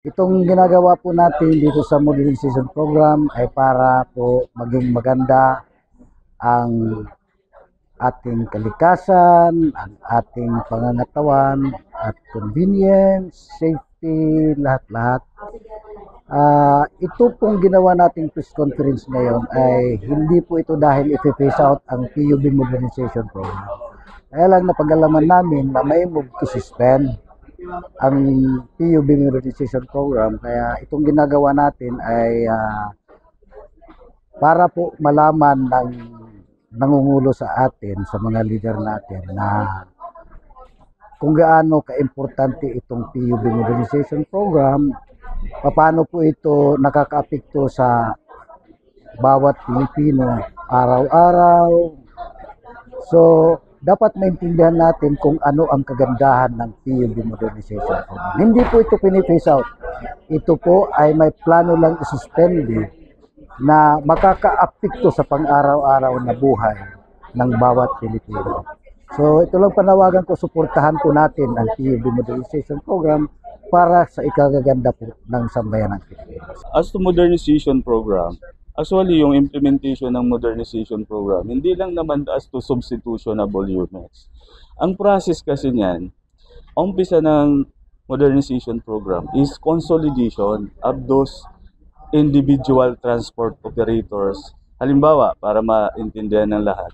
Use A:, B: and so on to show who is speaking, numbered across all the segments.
A: Itong ginagawa po natin dito sa modernization program ay para po maging maganda ang ating kalikasan, ang ating pangangatawan at convenience, safety, lahat-lahat. Ito pong ginawa nating press conference ngayon ay hindi po ito dahil i-phase out ang PUB modernization program. Kaya lang napag-alaman namin na may move to suspend ang PUB modernization program. Kaya itong ginagawa natin ay para po malaman ng nangungulo sa atin, sa mga leader natin na kung gaano kaimportante itong PUB modernization program, paano po ito nakakaapekto sa bawat Pilipino araw-araw. So, dapat maintindihan natin kung ano ang kagandahan ng PUB modernization program. Hindi po ito pini-phase out. Ito po ay may plano lang isuspende na makakaapekto sa pang-araw-araw na buhay ng bawat Pilipino. So ito lang panawagan ko, suportahan po natin ang PUB modernization program para sa ikagaganda po ng sambayan ng Pilipinas.
B: As to modernization program, actually yung implementation ng modernization program, hindi lang naman as to substitutionable units. Ang process kasi niyan, umpisa ng modernization program is consolidation of those individual transport operators. Halimbawa, para maintindihan ng lahat,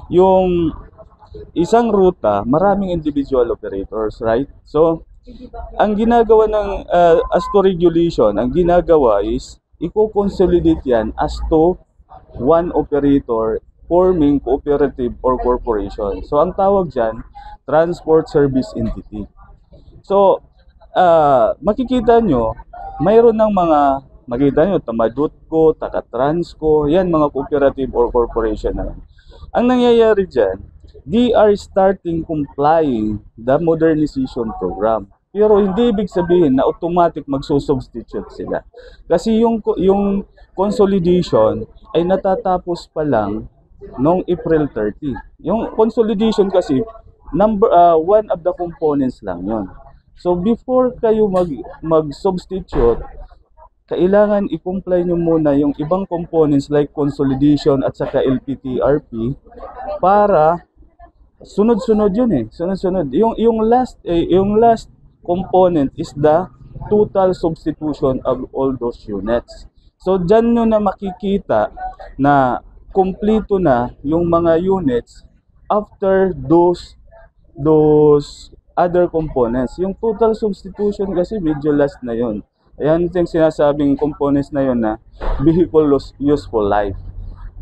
B: yung isang ruta, maraming individual operators, right? So, ang ginagawa ng as to regulation, ang ginagawa is i-consolidate yan as to one operator forming cooperative or corporation. So, ang tawag dyan, transport service entity. So, makikita nyo, mayroon ng mga makita nyo, Tamadutco, Takatransco, yan mga cooperative or corporation na. Ang nangyayari dyan, they are starting complying the modernization program. Pero hindi ibig sabihin na automatic magsusubstitute sila. Kasi yung consolidation ay natatapos pa lang noong April 30. Yung consolidation kasi, one of the components lang yon. So before kayo mag-substitute, kailangan i-comply nyo muna yung ibang components like consolidation at saka LPTRP para sunod-sunod yun eh. Sunod-sunod. Yung last component is the total substitution of all those units. So dyan nyo na makikita na kumpleto na yung mga units after those other components. Yung total substitution kasi medyo last na yun. Ayan yung sinasabing components na yun na vehicle useful life.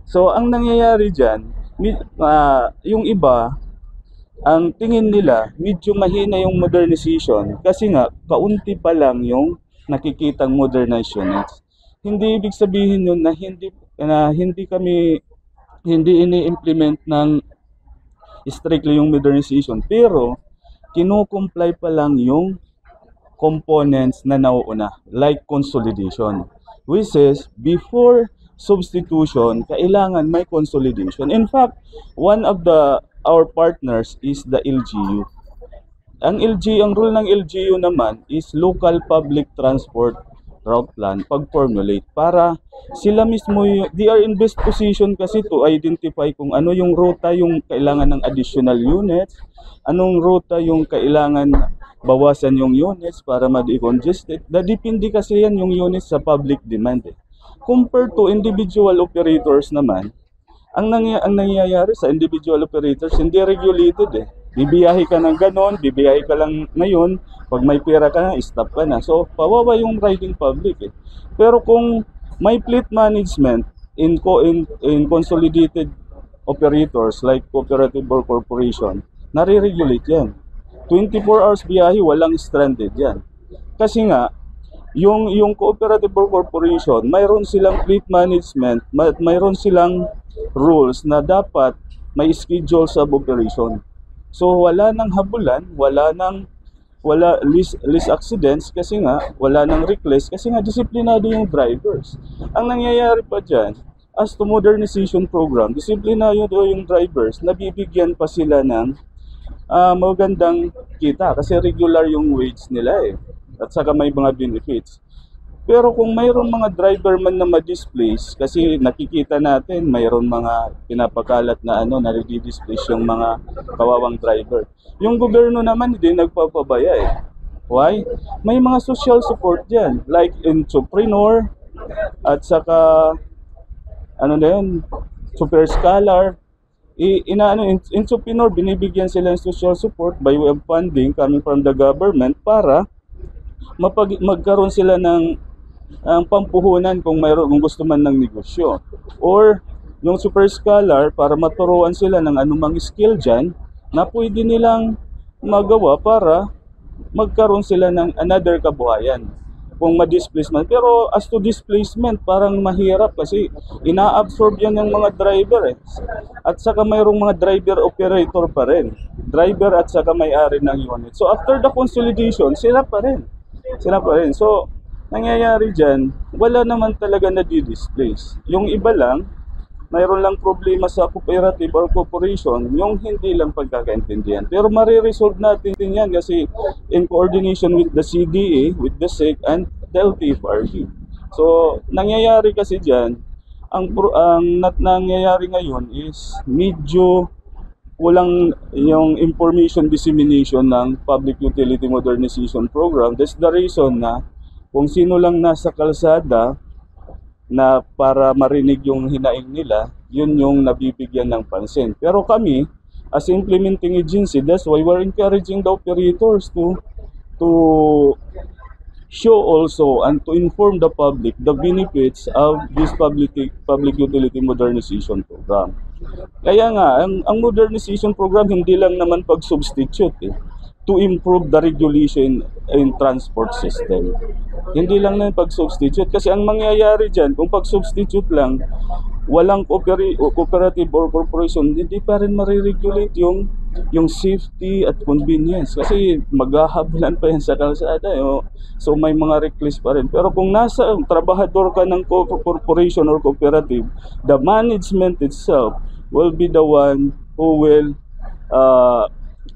B: So, ang nangyayari dyan, yung iba, ang tingin nila, medyo mahina yung modernization kasi nga, kaunti pa lang yung nakikitang modernized units. Hindi ibig sabihin yun na hindi ini-implement ng strictly yung modernization. Pero, kinukomply pa lang yung components na nauuna, like consolidation. Which is, before substitution, kailangan may consolidation. In fact, one of our partners is the LGU. Ang rule ng LGU naman is local public transport route plan pag-formulate para sila mismo, they are in best position kasi to identify kung ano yung ruta yung kailangan ng additional units, anong ruta yung kailangan bawasan yung units para ma-decongested. Depende kasi yan yung units sa public demand eh. Compared to individual operators naman, ang nangyayari sa individual operators, hindi regulated eh. Bibiyahe ka ng ganon, bibiyahe ka lang ngayon, pag may pera ka na, stop ka na. So, pawawa yung riding public eh. Pero kung may fleet management in consolidated operators like cooperative or corporation, nare-regulate yan. 24 hours biyahe, walang stranded yan. Kasi nga, yung cooperative or corporation, mayroon silang fleet management, mayroon silang rules na dapat may schedule sa operation. So wala nang habulan, wala least accidents kasi nga wala nang reckless kasi nga disiplinado yung drivers. Ang nangyayari pa diyan, as to modernization program, disiplinado yung drivers, nabibigyan pa sila ng magandang kita kasi regular yung wage nila eh. at saka may mga benefits. Pero kung mayroon mga driver man na ma-displace, kasi nakikita natin mayroon mga pinapakalat na na displace yung mga kawawang driver. Yung gobyerno naman hindi nagpapabaya eh. Why? May mga social support diyan, like entrepreneur at saka super scholar. Entrepreneur, binibigyan sila ng social support by way of funding coming from the government para magkaroon sila ng pampuhunan kung kung gusto man ng negosyo. Or yung super scholar para maturuan sila ng anumang skill dyan na pwede nilang magawa para magkaroon sila ng another kabuhayan kung ma-displace man. Pero as to displacement, parang mahirap kasi ina-absorb yan ng mga driver eh. At saka mayroong mga driver operator pa rin. Driver at saka may-ari ng unit. So after the consolidation, sila pa rin. So nangyayari dyan, wala naman talaga na di-displace. Yung iba lang, mayroon lang problema sa cooperative or corporation, yung hindi lang pagkakaintindihan. Pero mariresolve natin yan kasi in coordination with the CDA, with the SEC, and the LTFRB. So, nangyayari kasi dyan, ang nangyayari ngayon is medyo kulang yung information dissemination ng Public Utility Modernization Program. That's the reason na kung sino lang nasa kalsada na para marinig yung hinaing nila, yun yung nabibigyan ng pansin. Pero kami, as implementing agency, that's why we're encouraging the operators to show also and to inform the public the benefits of this public utility modernization program. Kaya nga, ang modernization program hindi lang naman pag-substitute to improve the regulation in transport system. Hindi lang na pag-substitute kasi ang mangyayari dyan, kung pag-substitute lang, walang cooperative or corporation, hindi pa rin mariregulate yung safety at convenience kasi maghahabulan pa yan sa kalsada. So may mga reckless pa rin. Pero kung nasa trabahador ka ng corporation or cooperative, the management itself will be the one who will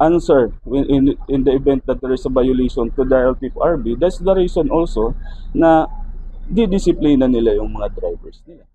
B: answer in the event that there is a violation to the LTFRB. That's the reason also na didisiplina nila yung mga drivers nila.